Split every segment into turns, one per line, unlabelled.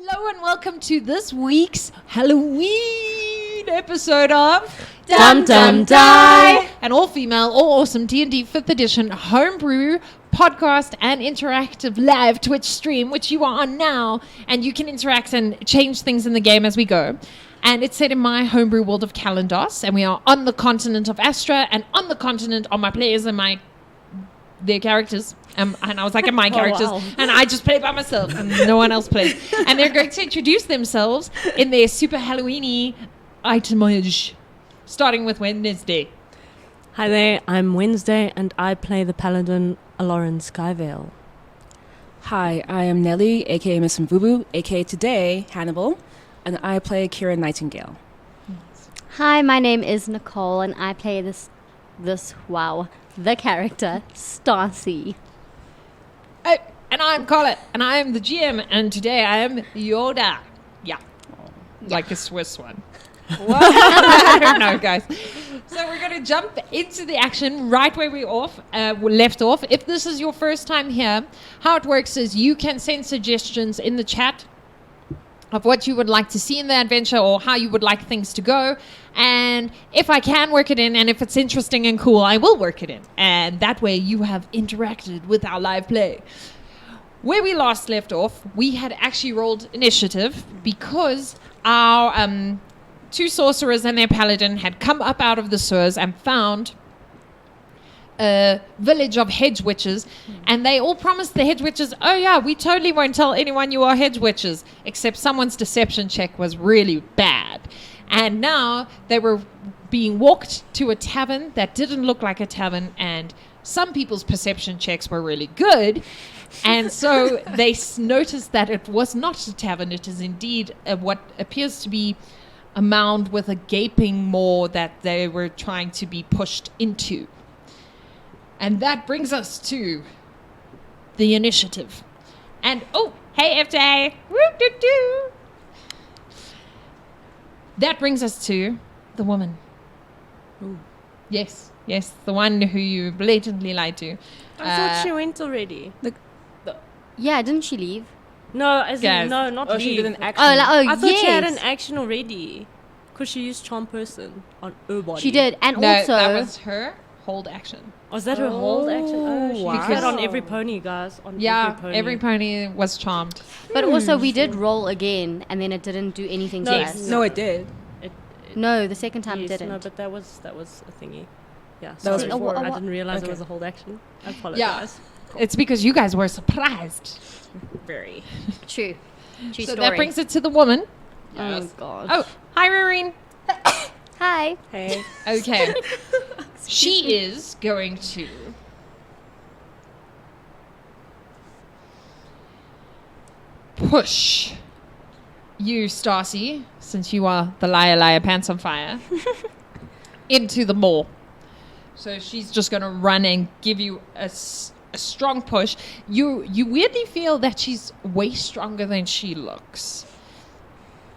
Hello and welcome to this week's Halloween episode of
Dum Dum Die,
an all-female, all-awesome D&D 5th edition homebrew podcast and interactive live Twitch stream, which you are on now, and you can interact and change things in the game as we go. And it's set in my homebrew world of Kalandos, and we are on the continent of Astra, and on the continent are my players and their characters. And I was like, my characters.
Wow.
And I just play by myself and no one else plays. And they're going to introduce themselves in their super Halloween-y itemage, starting with Wednesday.
Hi there, I'm Wednesday and I play the paladin Aloran Skyvale.
Hi, I am Nelly, aka Miss Mvubu, aka today Hannibal, and I play Kira Nightingale.
Hi, my name is Nicole, and I play the character Stacy.
Oh, and I'm Colette, and I am the GM, and today I am Yoda. Yeah. Like a Swiss one. What? I don't know, guys. So we're going to jump into the action right where we left off. If this is your first time here, how it works is you can send suggestions in the chat of what you would like to see in the adventure or how you would like things to go. And if I can work it in and if it's interesting and cool, I will work it in. And that way you have interacted with our live play. Where we last left off, we had actually rolled initiative because our two sorcerers and their paladin had come up out of the sewers and found a village of hedge witches, and they all promised the hedge witches, oh yeah, we totally won't tell anyone you are hedge witches, except someone's deception check was really bad. And now they were being walked to a tavern that didn't look like a tavern, and some people's perception checks were really good, and so they noticed that it was not a tavern. It is indeed what appears to be a mound with a gaping maw that they were trying to be pushed into. And that brings us to the initiative. And, oh, hey, FJ. Woo-doo-doo. That brings us to the woman.
Ooh.
Yes, the one who you blatantly lied to.
I thought she went already.
Yeah, didn't she leave?
No, as
Guys.
in, no, not
Oh,
leave.
she did an action.
I thought
yes.
she had an action already. Because she used Charm Person on her body.
She did, and
No,
also
that was her hold action.
Was that her hold action? Oh, she
wow.
did that on every pony, guys. On
Yeah,
every
every pony was charmed.
but also we did roll again, and then it didn't do anything to
No,
us.
No, it did.
No, the second time
Yes,
it didn't.
No, but that was a thingy. Yeah,
That was
sorry.
before.
I didn't realize
Okay.
it was a hold action. I apologize.
It's because you guys were surprised.
Very.
True
So
story.
that brings it to the woman.
Oh god.
Oh, hi, Raendryn.
Hi.
Hey.
Okay. She is going to push you, Stacy, since you are the liar, pants on fire, into the maw. So she's just going to run and give you a strong push. You weirdly feel that she's way stronger than she looks.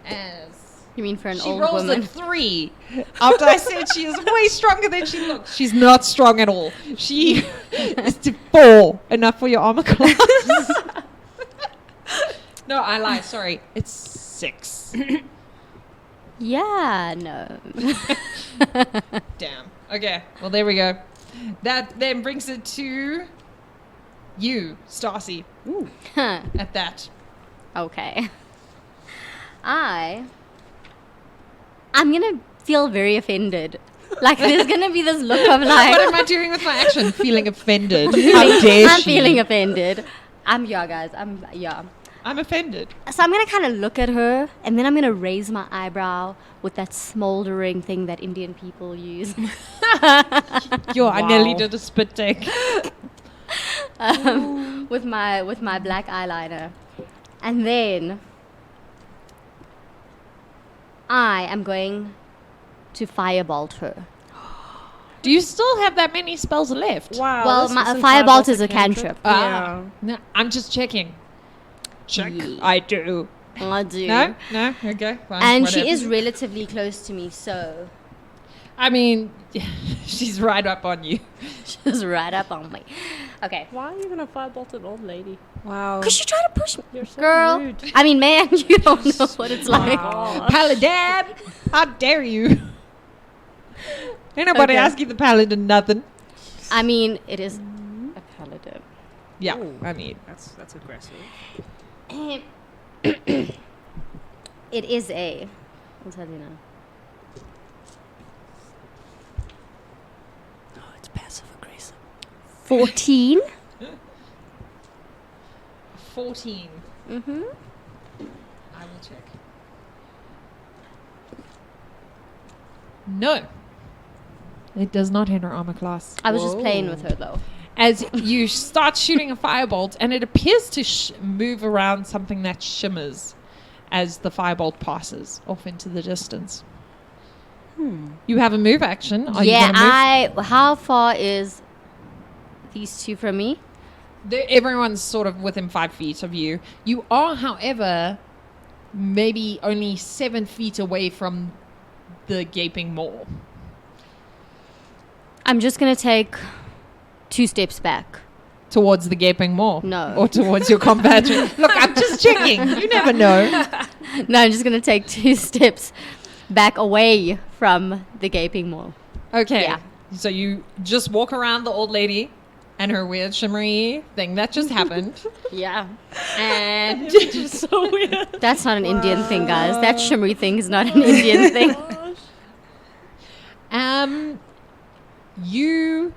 As
You mean for an
she
old
rolls
woman?
a 3 after I said she is way stronger than she looks. She's not strong at all. She is to 4. Enough for your armor class. No, I lied. Sorry. It's 6.
Yeah, no.
Damn. Okay. Well, there we go. That then brings it to you, Stacy,
Huh.
at that.
Okay. I'm gonna feel very offended. Like there's gonna be this look of like
What am I doing with my action? Feeling offended. How dare
I'm
she?
feeling offended. Guys.
I'm offended.
So I'm gonna kind of look at her, and then I'm gonna raise my eyebrow with that smoldering thing that Indian people use.
I nearly did a spit take.
with my black eyeliner, and then I am going to firebolt her.
Do you still have that many spells left?
Wow.
Well,
this
my
isn't
firebolt is a cantrip.
Ah, no, I'm just checking. Check.
Yeah.
I do.
I do.
No? Okay. Fine,
And
whatever.
she is relatively close to me, so
I mean, she's right up on you.
she's right up on me. Okay.
Why are you gonna firebolt an old lady?
Wow.
Because you try to push me.
You're so
Girl.
rude.
I mean, man, you don't know what it's like.
Paladin! How dare you? Ain't nobody
Okay.
asking the paladin nothing.
I mean, it is a paladin.
Yeah,
Ooh.
I mean,
That's aggressive.
It is a. I'll tell you now.
Oh, it's passive aggressive.
14.
14.
Mm-hmm.
I will check. No. It does not hit her armor class.
I was just playing with her though.
As you start shooting a firebolt, and it appears to move around something that shimmers as the firebolt passes off into the distance. You have a move action. Are you
Yeah,
gonna move?
how far is these two from me?
Everyone's sort of within 5 feet of you. You are, however, maybe only 7 feet away from the gaping maw.
I'm just going to take 2 steps back.
Towards the gaping maw?
No.
Or towards your combat? Look, I'm just checking. You never know.
No, I'm just going to take 2 steps back away from the gaping maw.
Okay.
Yeah.
So you just walk around the old lady and her weird shimmery thing that just happened.
Yeah. And
So weird.
that's not an Indian thing, guys. That shimmery thing is not an Indian thing.
You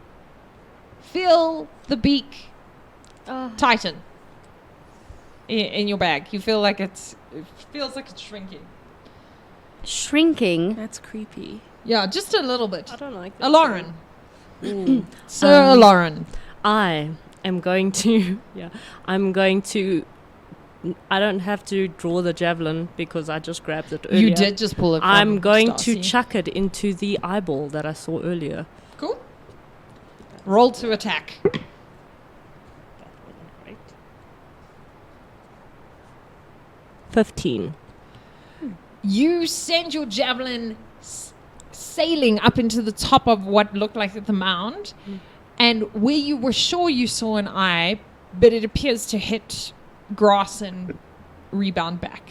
feel the beak tighten in your bag. You feel like it feels like it's shrinking.
Shrinking.
That's creepy.
Yeah, just a little bit.
I don't like that.
Lauren.
Ooh.
Sir Lauren.
I am going to, I don't have to draw the javelin because I just grabbed it earlier.
You did just pull it from
I'm going to
Stacy.
chuck it into the eyeball that I saw earlier.
Cool. Roll to attack.
15.
You send your javelin sailing up into the top of what looked like the mound, and where you were sure you saw an eye, but it appears to hit grass and rebound back.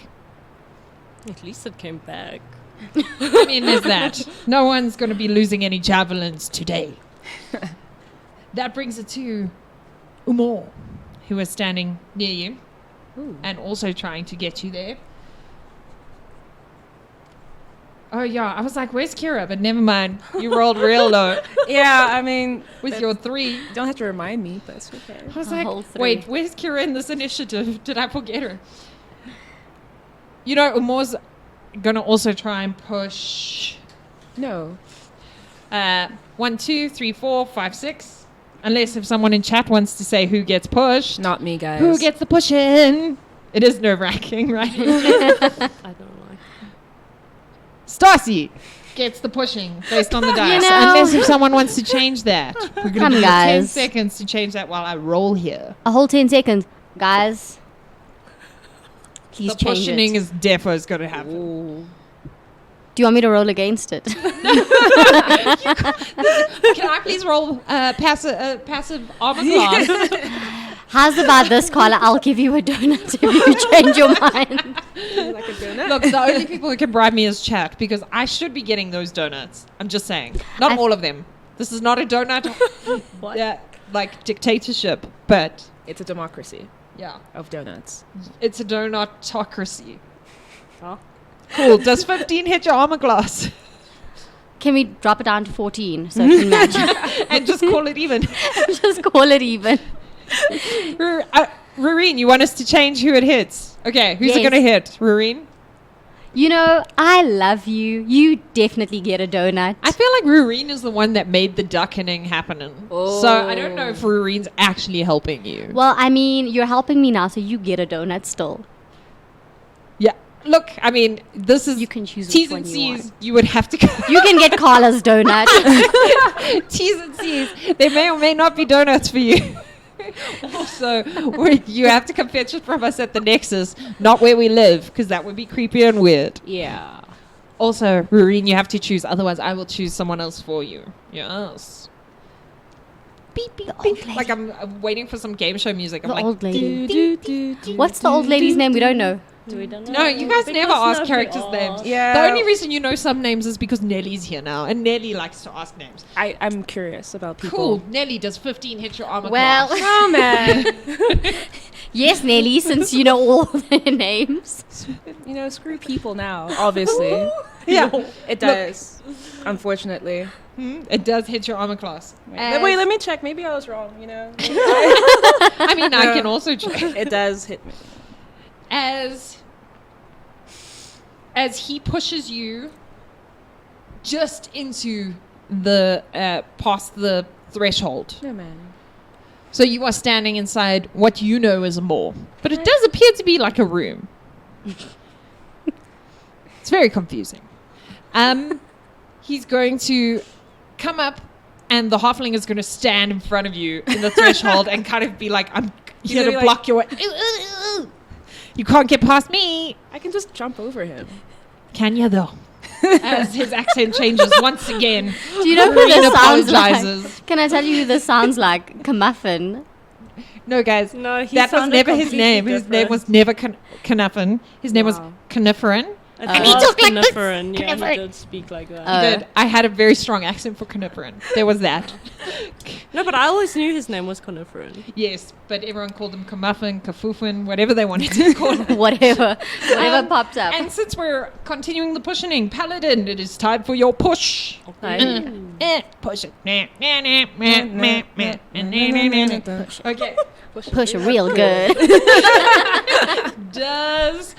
At least it came back.
I mean, there's that. No one's going to be losing any javelins today. That brings it to Umor, who is standing near you and also trying to get you there. Oh, yeah. I was like, where's Kira? But never mind. You rolled real low
Yeah, I mean,
with your 3.
you don't have to remind me, but it's okay.
I was
A
like,
whole 3.
wait, where's Kira in this initiative? Did I forget her? You know, Umor's going to also try and push
No.
1, 2, 3, 4, 5, 6. Unless if someone in chat wants to say who gets pushed.
Not me, guys.
Who gets the pushing? It is nerve-wracking, right?
I don't like
Stacy gets the pushing based on the dice.
know.
Unless if someone wants to change that. We're going to
Come,
give you 10
guys.
seconds to change that while I roll here.
A whole 10 seconds. Guys, please
The
change
pushing
it.
is defo is going to happen.
Do you want me to roll against it?
Can I please roll passive armor class?
How's about this, Carla? I'll give you a donut if you change your mind.
Like a donut?
Look, the only people who can bribe me is chat because I should be getting those donuts. I'm just saying. Not all of them. This is not a donut like dictatorship, but
It's a democracy
yeah,
of donuts.
it's a donutocracy.
Oh.
Cool. Does 15 hit your armor class?
Can we drop it down to 14 so it can match?
And just call it even.
Just call it even.
Rureen, you want us to change who it hits? Okay, who's it
Yes.
going to hit? Rureen?
You know, I love you. You definitely get a donut.
I feel like Rureen is the one that made the duckening happening. So I don't know if Rureen's actually helping you.
Well, I mean, you're helping me now, so you get a donut still.
Yeah. Look, I mean, this is
You can choose which
T's
one
and
you
C's.
want.
You would have to
You can get Carla's donut.
T's and C's. They may or may not be donuts for you. Also, you have to come fetch it from us at the Nexus, not where we live, because that would be creepy and weird.
Yeah.
Also, Rureen, you have to choose. Otherwise, I will choose someone else for you. Yes. beep, beep,
The old
beep.
lady.
Like I'm waiting for some game show music. I'm
The
like,
old lady.
Do.
What's the old lady's name? We don't know.
We don't know.
no, you guys
Because
never ask
nobody
characters'
asks.
names.
Yeah.
The only reason you know some names is because Nelly's here now, and Nelly likes to ask names.
I'm curious about people.
Cool. Nelly, does 15 hit your armor
Well,
class?
Oh man.
yes, Nelly, since you know all their names.
Screw people now. Obviously.
Yeah.
It does. Unfortunately.
It does hit your armor class.
Wait, let me check. Maybe I was wrong.
I mean, I can also check.
It does hit me.
As he pushes you just into the past the threshold.
No man.
So you are standing inside what you know is a mall, but it does appear to be like a room. It's very confusing. He's going to come up, and the halfling is going to stand in front of you in the threshold and kind of be like, "I'm here to
gonna be
block your way. You can't get past me."
I can just jump over him.
Can you though? As his accent changes once again.
Do you know who
Green
this sounds
apologizes.
like? Can I tell you who this sounds like? Kamuffin.
No, guys.
No, he
That was
sounded
never his
completely
name. His name
different.
was never Knuffin. His name was
Wow.
Kniferin.
And
he talked like this.
Coniferin. Yeah,
Coniferin.
he did speak like that.
Oh.
But I had a very strong accent for Kniferin. There was that.
No, but I always knew his name was Coniferin.
Yes, but everyone called him Kamuffin, Kafufin, whatever they wanted to call him.
Whatever popped up.
And since we're continuing the pushing, Paladin, it is time for your push. Push it. Okay.
Push real good.
Does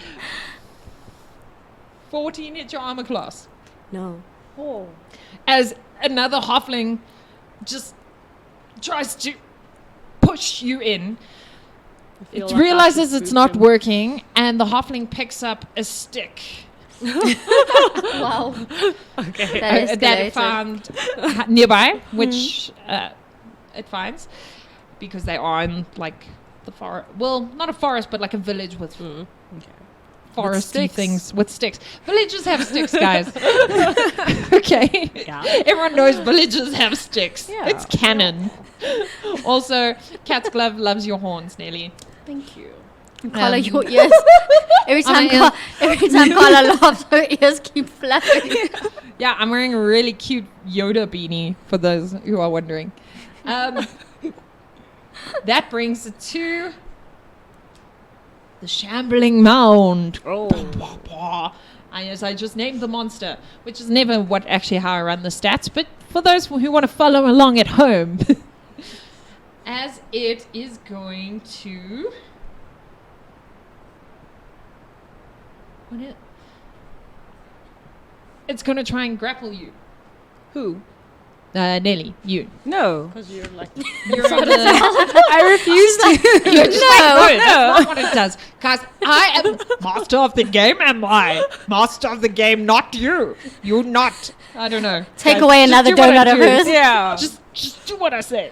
14 hit your armor class?
No.
As another halfling just tries to push you in, it realizes it's not working, and the halfling picks up a stick
Wow.
Okay.
that it
escalated.
found nearby, which it finds because they are in like the forest. Well, not a forest, but like a village with foresty
sticks.
things with sticks. Villages have sticks, guys. Okay.
Yeah.
Everyone knows villages have sticks.
Yeah.
It's canon. Also, Cat's Glove loves your horns, Nelly.
Thank you.
Carla, your ears. Every time,
my
every time Carla laughs, her ears keep flapping.
Yeah, I'm wearing a really cute Yoda beanie, for those who are wondering. That brings it to the Shambling Mound.
Oh.
Yes, I just named the monster, which is never actually how I run the stats, but for those who want to follow along at home, as it is going to... It's going to try and grapple you.
Who?
Nelly, you.
No.
Because you're like...
You're on the...
I refuse to.
You're just like, no, that's not what it does. Because I am master of the game, am I? Master of the game, not you. You not. I don't know.
Take
Guys,
away
just
another
do what I
donut of
do.
hers.
Yeah.
Just do what I say.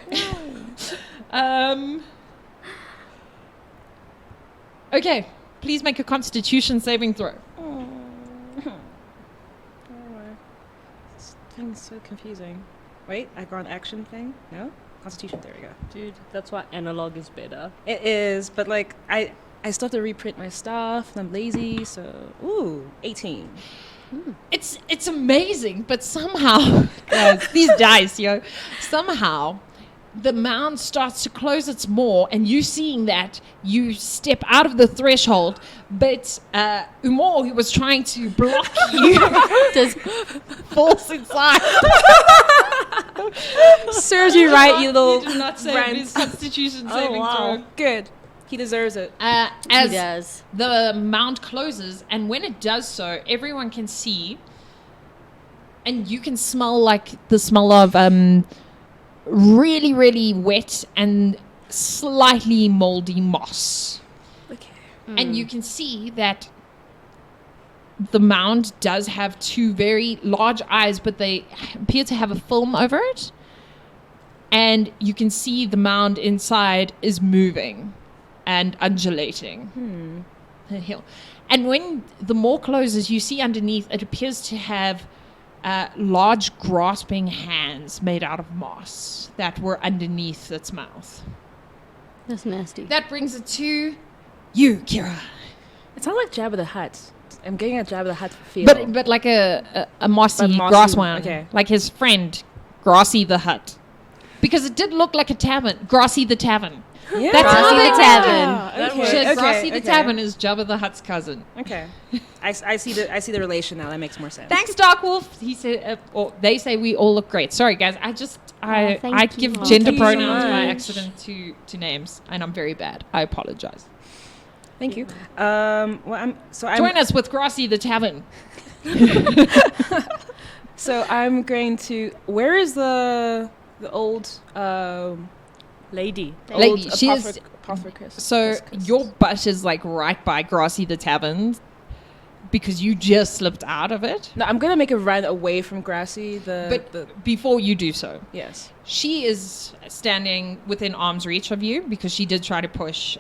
Okay, please make a Constitution saving throw.
This thing's so confusing. Wait, I got an action thing? No? Constitution, there we go.
Dude, that's why analog is better.
It is, but like I still have to reprint my stuff and I'm lazy, so ooh, 18.
It's amazing, but somehow, guys, these dice, somehow the mound starts to close its maw, and you seeing that, you step out of the threshold, but Umor, who was trying to block you,
Does
falls inside.
Serves you right, you little
You did not save
rant.
his Constitution
Oh,
saving
wow.
throw.
Good. He deserves it.
he
As
does.
the mound closes, and when it does so, everyone can see, and you can smell like the smell of really, really wet and slightly moldy moss.
Okay.
And you can see that the mound does have two very large eyes, but they appear to have a film over it. And you can see the mound inside is moving and undulating. The hill. And when the maw closes, you see underneath it appears to have large grasping hands made out of moss that were underneath its mouth.
That's nasty.
That brings it to you, Kira.
It sounds like Jabba the Hutt. I'm getting a Jabba the Hutt feel.
But like a mossy,
But mossy,
grass one.
okay.
Like his friend, Grassy the Hut. Because it did look like a tavern. Grassy the Tavern.
Yeah.
That's how
Grassy
they
the
did
Tavern.
it.
Okay. Okay.
Grassy the
Okay.
Tavern is Jabba the Hutt's cousin.
Okay. I see the relation now. That makes more sense.
Thanks, Dark Wolf. He said, or they say we all look great. Sorry, guys. I
thank
give
you.
gender
Thank you so
pronouns by
much.
accident to names, and I'm very bad. I apologize.
Thank you. I'm
Join us with Grassy the Tavern.
So I'm going to. Where is the old
Lady.
Lady, she is-
apothecary?
So your butt is like right by Grassy the Tavern because you just slipped out of it.
No, I'm gonna make a run away from Grassy.
But before you do so,
Yes.
she is standing within arm's reach of you because she did try to push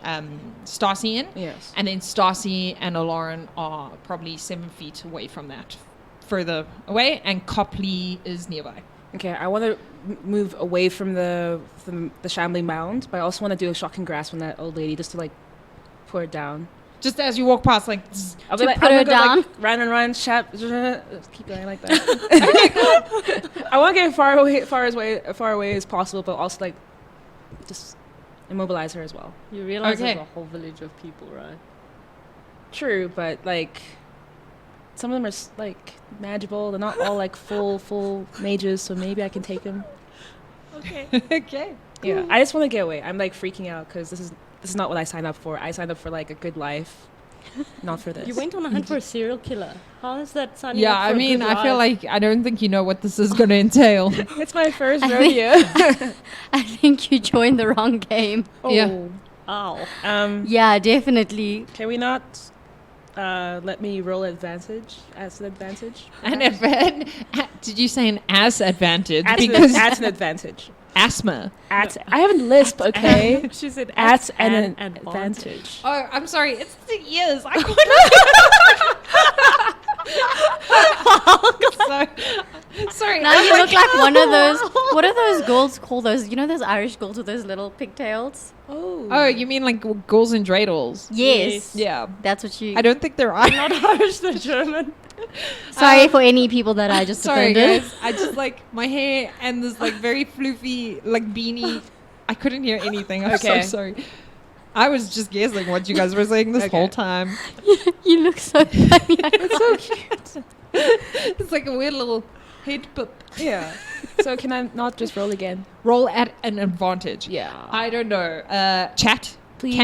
Stacy in.
Yes.
And then Stacy and Lauren are probably 7 feet away from that, further away, and Copley is nearby.
Okay, I want to move away from the shambling mound, but I also want to do a shocking grasp on that old lady just to like pour it down.
Just as you walk past, like, zzz.
I'll
To
be like,
put
I'm
her
gonna go,
down?
like, run, keep going like that. I want to get far away as possible, but also like just immobilize her as well.
You realize
Okay.
there's a whole village of people, right?
True, but like some of them are like magical. They're not all like full mages, so maybe I can take them.
Okay.
Okay.
Yeah, I just want to get away. I'm like freaking out because this is not what I signed up for. I signed up for like a good life, not for this.
You went on a hunt for a serial killer. How is that signing
Yeah,
up for
I
a
mean,
good
I feel
life?
like I don't think you know what this is going to entail.
It's my first
I think-
rodeo.
I think you joined the wrong game.
Yeah.
Ow.
Yeah, definitely.
Can we not let me roll advantage as an advantage?
And did you say an ass advantage?
At
Because
at an advantage.
asthma.
I haven't lisp, okay?
She said
At
an
an advantage.
Oh, I'm sorry. It's the ears. I couldn't. Sorry.
Now you look like one of those. What are those girls called? Those, you know, those Irish girls with those little pigtails.
Oh, you mean like ghouls and dreidels?
Yes.
Yeah.
That's what you.
I don't think they're Irish.
Not Irish, they're German.
Sorry for any people that I just
Sorry,
offended.
guys. I just like my hair and this like very floofy like beanie. I couldn't hear anything. I'm
Okay.
so sorry. I was just guessing what you guys were saying this
Okay.
whole time.
You look so funny.
It's so cute.
It's like a weird little head pip.
Yeah. So can I not just roll again?
Roll at an advantage.
Yeah.
I don't know. Chat.
Please.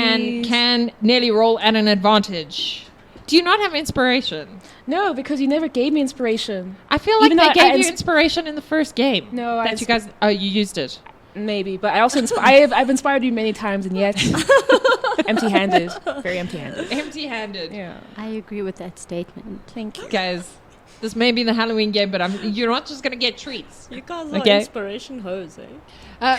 Can Nelly roll at an advantage? Do you not have inspiration?
No, because you never gave me inspiration.
I feel like
Even though
they
I
gave you inspiration in the first game.
No,
That you guys. Oh, you used it.
Maybe, but I also I've inspired you many times, and yet empty-handed, very empty-handed.
Empty-handed.
Yeah.
I agree with that statement.
Thank you.
Guys, this may be the Halloween game, but you're not just gonna get treats.
You guys are
Okay.
inspiration hoes, eh?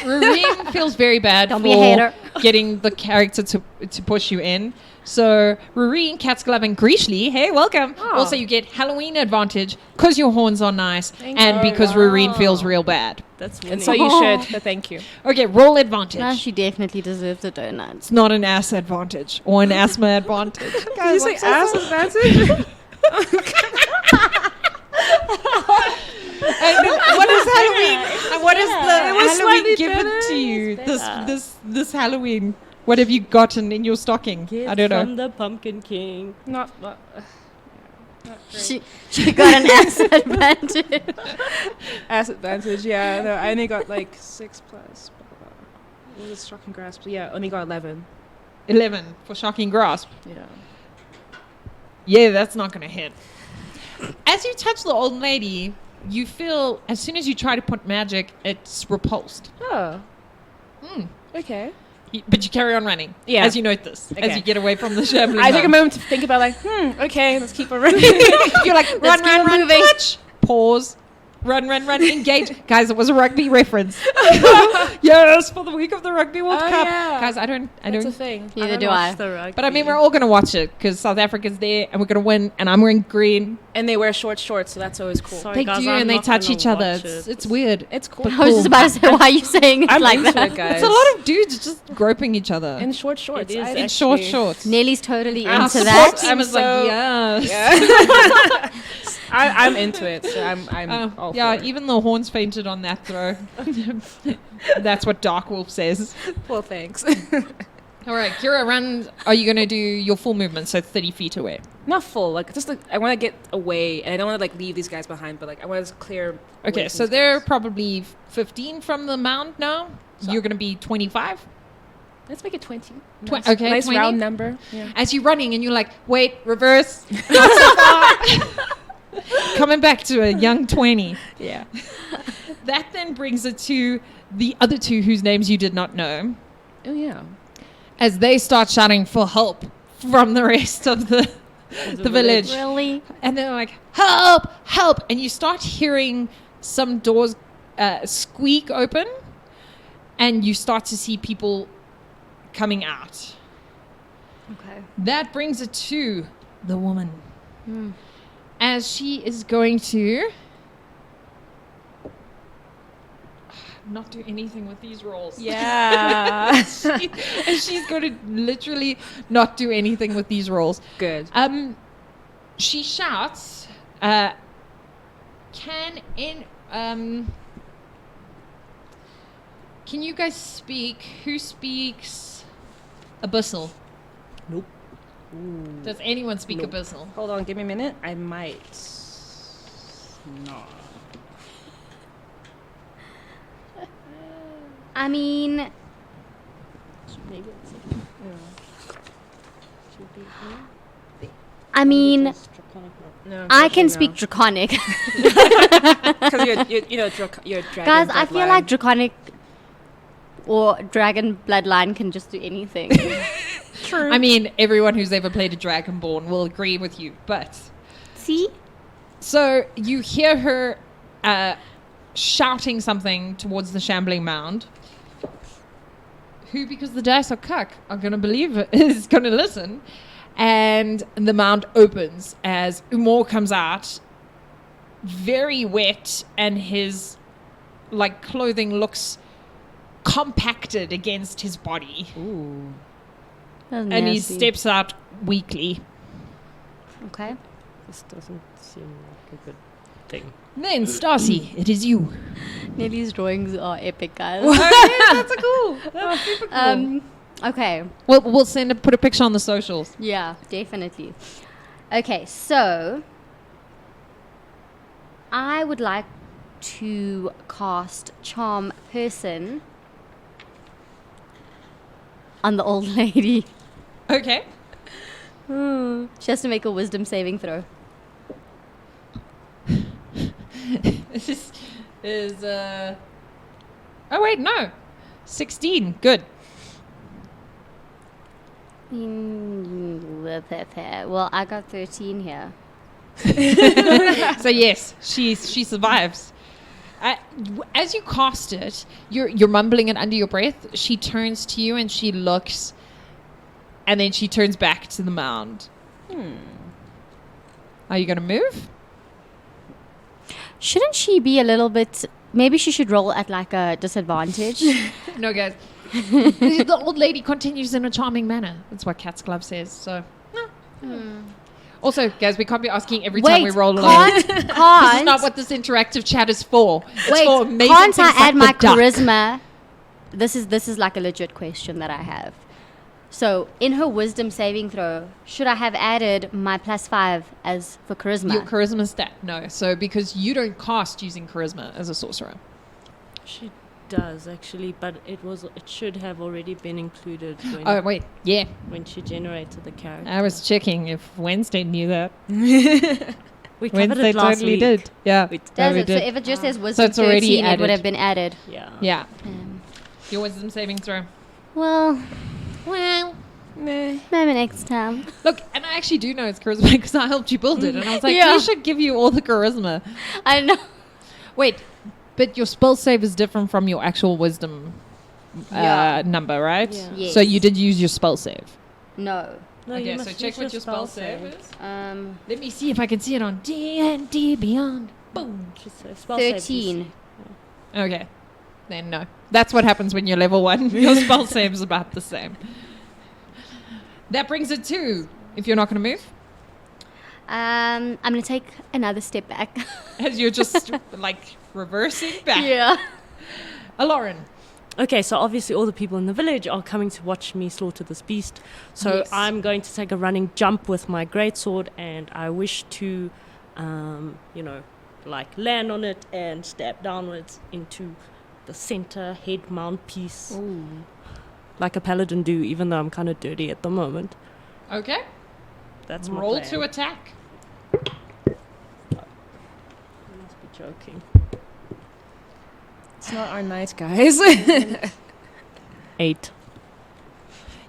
Rareen feels very bad
Don't
for
be a hater.
getting the character to push you in. So Rareen, Cat's Glove, and Greashly, hey, welcome.
Oh.
Also, you get Halloween advantage because your horns are nice
Thank
and
you.
because Rareen feels real bad.
That's
And
winning.
so you should, but thank you.
Okay, roll advantage.
Now she definitely deserves a donut.
It's not an ass advantage or an asthma advantage.
Did you say ass advantage?
And what is Halloween? And what is the
It was
Halloween
slightly
given
better.
to you
It's
this Halloween? What have you gotten in your stocking?
Get
I don't know.
from the Pumpkin King.
Not
She got an ass advantage.
ass advantage. Yeah, no, I only got like 6 plus. What was shocking grasp? Yeah, only got 11.
11 for shocking grasp.
Yeah.
Yeah, that's not going to hit. As you touch the old lady, you feel as soon as you try to put magic, it's repulsed.
Oh.
Hmm.
Okay.
But you carry on running.
Yeah.
As you note this, as
Okay.
you get away from the shambling.
I take a
mound.
moment to think about like, okay, let's keep on running.
You're like, run,
keep on
run,
moving.
touch. Pause. Run, engage. Guys, it was a rugby reference. Yes, for the week of the Rugby World
Oh,
Cup.
yeah.
Guys, I don't.
That's a thing.
Neither
don't
do
watch
I.
the rugby.
But I mean, we're all going to watch it because South Africa's there and we're going to win. And I'm wearing green.
And they wear short shorts, so that's always cool.
Sorry,
They
guys,
do,
I'm
and they
not
touch
gonna
each other.
watch
It's weird.
It's cool.
But
I was just about to say, why are you saying it
I'm
like
into
that?
it, guys.
It's a lot of dudes just groping each other
in short shorts.
It is
in short
actually-
shorts.
Nelly's totally
I'm
into that.
supporting.
I was
So-
like, yes.
Yeah. I'm into it, so I'm all
Yeah,
for it.
even the horns fainted on that throw. That's what Dark Wolf says.
Well, thanks.
All right, Kira, are you going to do your full movement, so 30 feet away?
Not full, like just like I want to get away, and I don't want to like leave these guys behind, but like I want to clear.
Okay,
away
so
from these
they're
guys.
probably 15 from the mound now.
So-
You're going to be 25.
Let's make it 20.
Okay,
nice
20.
round number. Yeah.
As you're running and you're like, wait, reverse. Not so far. Coming back to a young 20. Yeah. That then brings it to the other two whose names you did not know.
Oh yeah.
As they start shouting for help from the rest of the village.
Really?
And they're like, help, help. And you start hearing some doors squeak open. And you start to see people coming out.
Okay.
That brings it to the woman.
Hmm.
As she is going to not do anything with these rolls.
Yeah.
And she's going to literally not do anything with these rolls.
Good.
She shouts, can you guys speak? Who speaks Abyssal?
Nope.
Does anyone speak
Nope.
Abyssal?
Hold on, give me a minute. I might.
No.
I mean,
Maybe it's
No,
I can speak Draconic.
because you're dragon.
Guys, I feel
bloodline.
like Draconic or Dragon Bloodline can just do anything.
True.
I mean, everyone who's ever played a Dragonborn will agree with you, but...
See?
So you hear her shouting something towards the Shambling mound. Who, because the dice are cuck, are going to believe it, is going to listen. And the mound opens as Umor comes out, very wet, and his clothing looks compacted against his body.
Ooh.
That's
And he
nasty.
steps out weakly.
Okay.
This doesn't seem like a good thing.
Then, Stacy, it is you.
Nelly's drawings are epic, guys.
That's cool. That's super cool.
Okay.
We'll put a picture on the socials.
Yeah, definitely. Okay, so I would like to cast Charm Person on the old lady.
Okay.
She has to make a wisdom saving throw.
This is oh wait, no. 16. Good.
Well, I got 13 here.
So yes, she survives. As you cast it, you're mumbling it under your breath. She turns to you and she looks, and then she turns back to the mound. Are you going to move?
Shouldn't she be a little bit... Maybe she should roll at like a disadvantage.
No, guys. The old lady continues in a charming manner. That's what Cat's Glove says. So. Also, guys, we can't be asking every time we roll alone. This is not what this interactive chat is for. It's for amazing
can't I
things
add
like
my
the duck.
charisma? This is like a legit question that I have. So, in her wisdom saving throw, should I have added my +5 as for charisma?
Your charisma stat? No. So, because you don't cast using charisma as a sorcerer.
She does actually, but it should have already been included
Oh, wait. Yeah.
when she generated the character.
I was checking if Wednesday knew that.
We covered
Wednesday
it last
totally
week.
did. Yeah.
We
Does
we
it? So
did.
if it just says wisdom
it's already
13, it would
added.
have been added.
Yeah.
Yeah. Your wisdom saving throw.
Well,
Meh.
maybe next time.
Look, and I actually do know it's charisma because I helped you build it. And I was like,
Yeah.
we should give you all the charisma.
I know.
Wait, but your spell save is different from your actual wisdom number, right?
Yeah.
Yes.
So you did use your spell save.
No.
No, you
Okay, so
must
check
use
what your spell save is.
Let
Let me see if I can see it on D&D Beyond. Boom.
Just a spell save
13.
Okay. Then no. That's what happens when you're level 1. Your spell save is about the same. That brings it to, if you're not going to move,
I'm going to take another step back.
as you're just like reversing back.
Yeah.
Lauren.
Okay, so obviously all the people in the village are coming to watch me slaughter this beast. So
Yes.
I'm going to take a running jump with my greatsword, and I wish to, land on it and stab downwards into the center head mount piece.
Ooh.
Like a paladin do, even though I'm kind of dirty at the moment.
Okay.
That's my
Roll
plan.
to attack.
You must be joking.
It's not our night, guys.
8.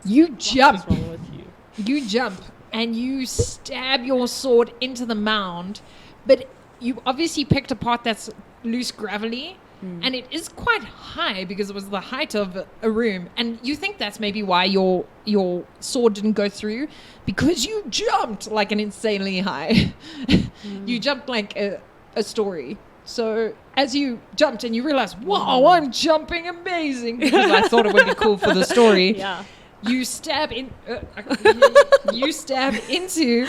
You jump.
What's wrong with you?
You jump and you stab your sword into the mound, but you obviously picked a part that's loose gravelly, and it is quite high because it was the height of a room, and you think that's maybe why your sword didn't go through, because you jumped like an insanely high. You jumped like a story. So as you jumped and you realized, wow, I'm jumping amazing, because I thought it would be cool for the story.
Yeah.
You stab in. You stab into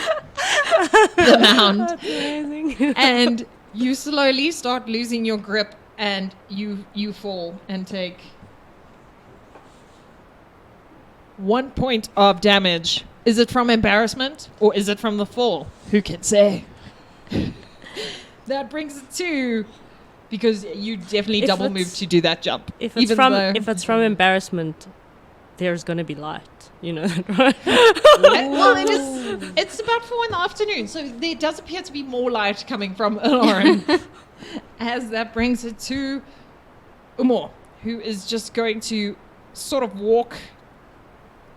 the mound,
That's amazing.
and you slowly start losing your grip, and you fall and take 1 point of damage. Is it from embarrassment or is it from the fall? Who can say? That brings it to, because you definitely
If
double
it's-
moved to do that jump.
If it's from embarrassment, there's going to be light. You know that, right?
Well, it's about 4 in the afternoon, so there does appear to be more light coming from Lauren. As that brings it to Umor, who is just going to sort of walk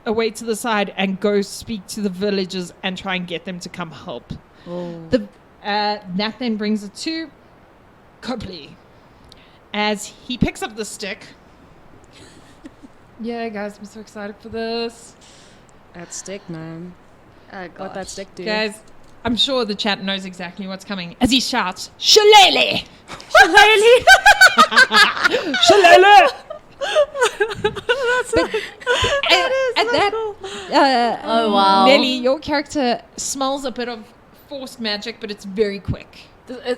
away to the side and go speak to the villagers and try and get them to come help. That then brings it to Copley, as he picks up the stick. Yeah, guys, I'm so excited for this.
That stick, man.
Oh,
What that
gosh.
stick do?
Guys, I'm sure the chat knows exactly what's coming as he shouts, Shillelagh! Shillelagh!
Oh, wow.
Nelly, your character smells a bit of forced magic, but it's very quick.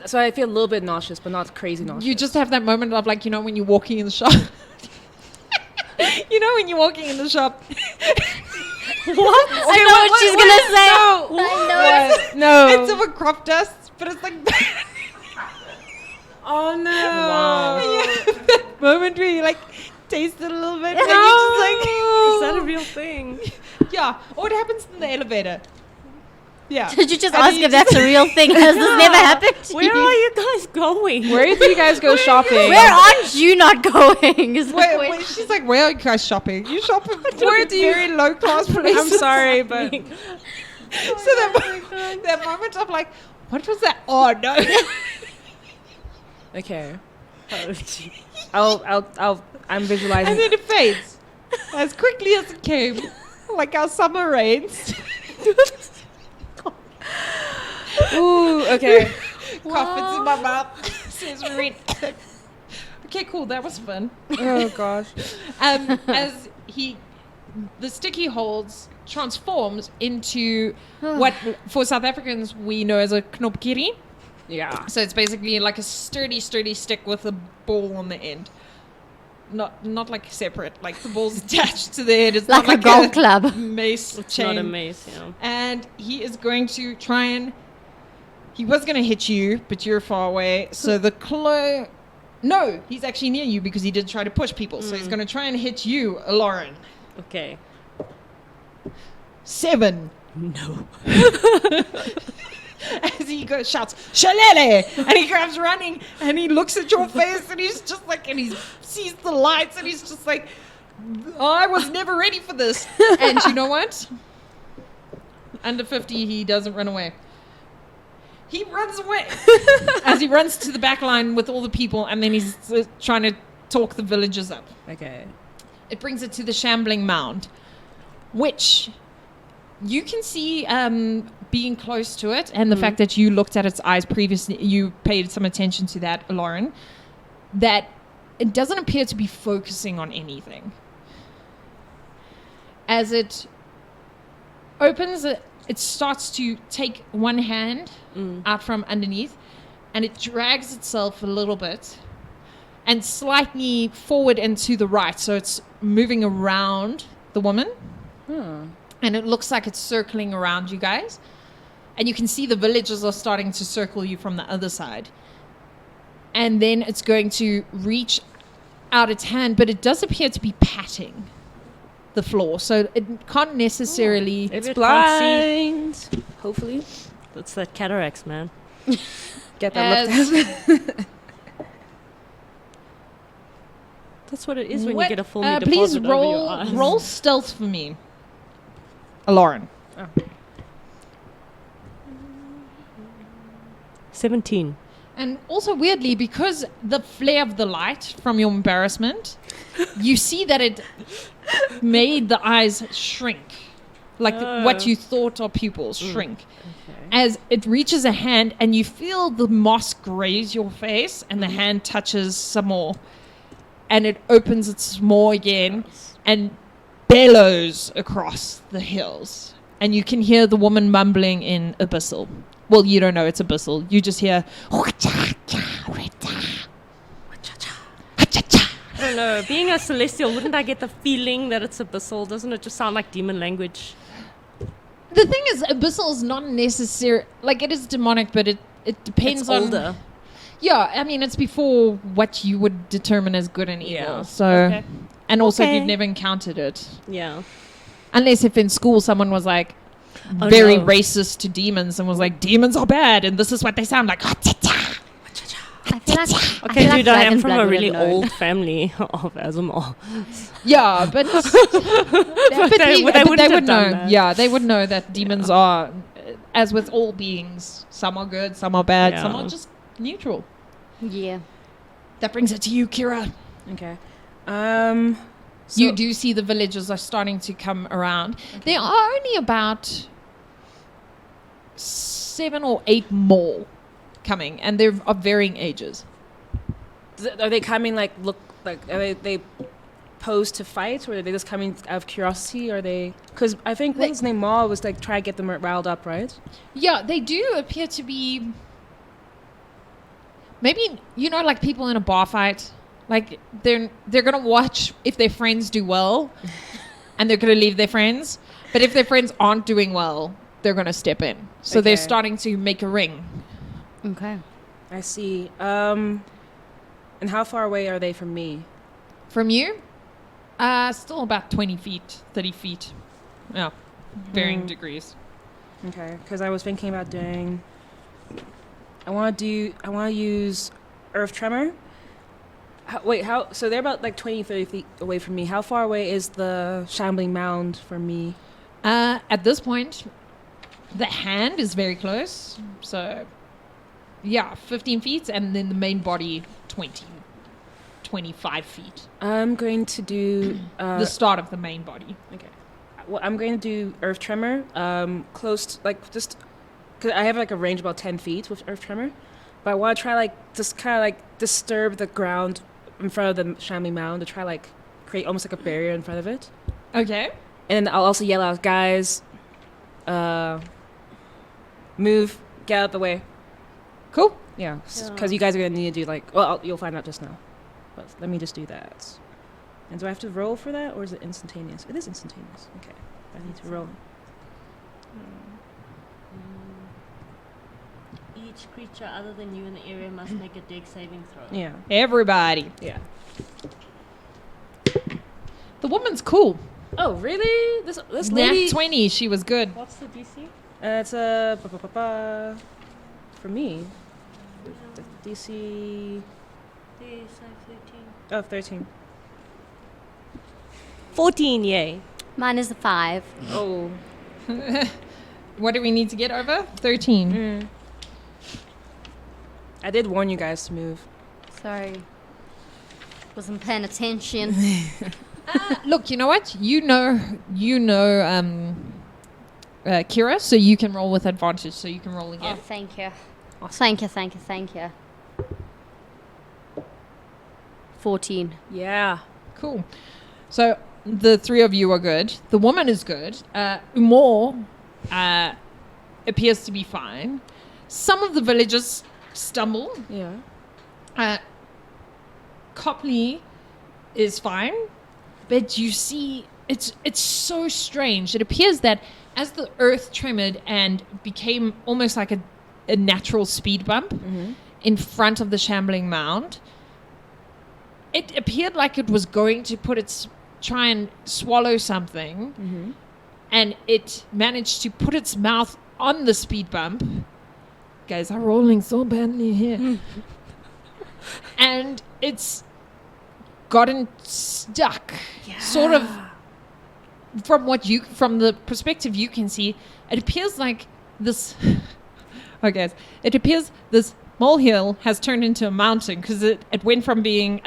So I feel a little bit nauseous, but not crazy nauseous.
You just have that moment of, like, when you're walking in the shop. When you're walking in the shop.
What?
I know what she's going to say. I know.
No.
It's of a crop dust, but it's like
Oh no.
Wow.
that moment where you like taste it a little bit. And
No.
you're just
Is that a real thing?
like, yeah. Or it happens in the elevator. Yeah.
Did you just
And
ask
you
if that's a real thing? Has this never happened to
Where
you?
are you guys going?
Where do you guys go shopping?
Where aren't you not going? Is the
Wait,
question.
she's like, where are you guys shopping? You shop at very low class places.
I'm sorry, but
So that moment of like, what was that? Oh no.
okay.
Oh, gee.
I'm visualizing.
And then it fades as quickly as it came, like our summer rains.
Ooh, okay.
Cough, it's in my mouth. Says Marine. Okay, cool. That was fun.
Oh gosh.
As the stick he holds transforms into what for South Africans we know as a knopkiri.
Yeah.
So it's basically like a sturdy stick with a ball on the end. Not like separate, like the ball's attached to the head. It's
Like
not
a golf club.
mace
It's
chain.
not a mace, yeah.
And he is going to try and. He was going to hit you, but you're far away. So the No, he's actually near you because he did try to push people. So he's going to try and hit you, Lauren.
Okay.
7.
No.
As he shouts, Shillelagh! And he grabs running and he looks at your face and he's just like, and he sees the lights and he's just like, I was never ready for this. And you know what? Under 50, he doesn't run away. He runs away as he runs to the back line with all the people, and then he's trying to talk the villagers up.
Okay.
It brings it to the Shambling mound, which you can see being close to it, and the fact that you looked at its eyes previously, you paid some attention to that, Lauren, that it doesn't appear to be focusing on anything. As it opens, it starts to take one hand out from underneath, and it drags itself a little bit and slightly forward and to the right. So it's moving around the woman, and it looks like it's circling around you guys. And you can see the villagers are starting to circle you from the other side. And then it's going to reach out its hand, but it does appear to be patting the floor. So it can't necessarily...
It's
it
blind. Hopefully.
That's that cataracts, man.
Get that looked at.
That's what it is when you get a full deposit
please
over your eyes.
roll stealth for me, Lauren.
17.
And also weirdly, because the flare of the light from your embarrassment, you see that it made the eyes shrink. Like what you thought are pupils shrink.
Okay.
As it reaches a hand and you feel the moss graze your face and the hand touches some more. And it opens its maw again and bellows across the hills. And you can hear the woman mumbling in Abyssal. Well, you don't know it's Abyssal. You just hear...
I don't know. Being a celestial, wouldn't I get the feeling that it's abyssal? Doesn't it just sound like demon language?
The thing is, Abyssal is not necessary. Like, it is demonic, but it depends
It's
on...
older.
Yeah, I mean, it's before what you would determine as good and evil.
Yeah.
So,
Okay.
and also if
Okay.
you've never encountered it.
Yeah.
Unless if in school someone was like
Oh,
very
no.
racist to demons and was like, demons are bad and this is what they sound like.
I feel like,
Okay, dude, I am
Dragon's
from
Blood
a
would
really
have known.
old family of Azumar.
Yeah, but but
they wouldn't
they
have
would
done
know.
that.
Yeah, they would know that demons are, as with all beings, some are good, some are bad, some
Yeah.
are just neutral.
Yeah.
That brings it to you, Kira.
Okay.
You do see the villagers are starting to come around. There are only about 7 or 8 more coming, and they're of varying ages.
Are they coming like are they posed to fight, or are they just coming out of curiosity? Or are they? Because I think one's name Ma was like try to get them riled up, right?
Yeah, they do appear to be. Maybe like people in a bar fight, like they're gonna watch if their friends do well, and they're gonna leave their friends. But if their friends aren't doing well, they're gonna step in. So they're
Okay.
starting to make a ring.
Okay.
I see. And how far away are they from me?
From you, still about 20 feet, 30 feet. Yeah, varying degrees.
Okay, because I was thinking about doing. I want to use Earth Tremor. How? So they're about like 20, 30 feet away from me. How far away is the Shambling Mound from me?
At this point, the hand is very close. So, yeah, 15 feet, and then the main body, 25 feet.
I'm going to do
The start of the main body.
Okay. Well, I'm going to do Earth Tremor. Close to, like, just because I have like a range about 10 feet with Earth Tremor, but I want to try like just kind of like disturb the ground in front of the Shambling Mound to try like create almost like a barrier in front of it.
Okay.
And then I'll also yell out, guys, move, get out of the way.
Cool.
Yeah, because you guys are gonna need to do like, well, you'll find out just now. But let me just do that. And do I have to roll for that, or is it instantaneous? It is instantaneous. Okay, I need to roll.
Each creature other than you in the area must make a dex saving throw.
Yeah,
Everybody.
yeah.
The woman's cool.
Oh, really? This
Nat
lady.
20, she was good.
What's the DC?
It's for me. The DC. Oh, 13.
14, yay.
Mine is a 5.
Oh.
What do we need to get over? 13.
I did warn you guys to move.
Sorry. Wasn't paying attention.
Look, you know what? You know, Kira, so you can roll with advantage. So you can roll
Oh,
again.
thank you. Thank you. 14.
Yeah.
Cool. So the three of you are good. The woman is good. Umor appears to be fine. Some of the villagers stumble.
Yeah.
Copley is fine, but you see, it's so strange. It appears that as the earth trembled and became almost like a natural speed bump in front of the Shambling mound, it appeared like it was going to try and swallow something, and it managed to put its mouth on the speed bump. Guys are rolling so badly here. And it's gotten stuck. Sort of from the perspective you can see, it appears like this it appears this molehill has turned into a mountain because it went from being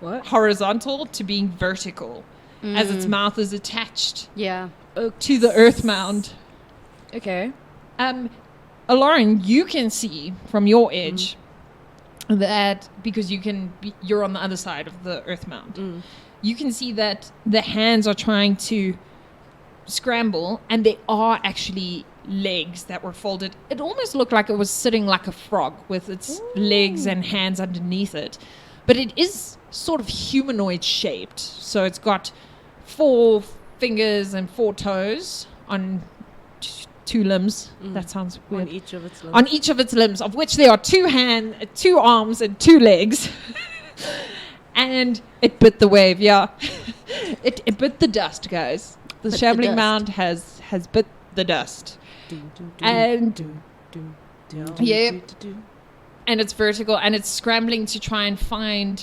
horizontal to being vertical as its mouth is attached to the earth mound.
Okay.
Lauren, you can see from your edge that because you're on the other side of the earth mound. You can see that the hands are trying to scramble, and there are actually legs that were folded. It almost looked like it was sitting like a frog with its legs and hands underneath it, but it is sort of humanoid shaped. So it's got 4 fingers and 4 toes on 2 limbs. That sounds weird.
On each of its limbs.
On each of its limbs, of which there are 2 arms and 2 legs. And it bit the wave, yeah. It bit the dust, guys. The Shambling mound has bit the dust. And and it's vertical, and it's scrambling to try and find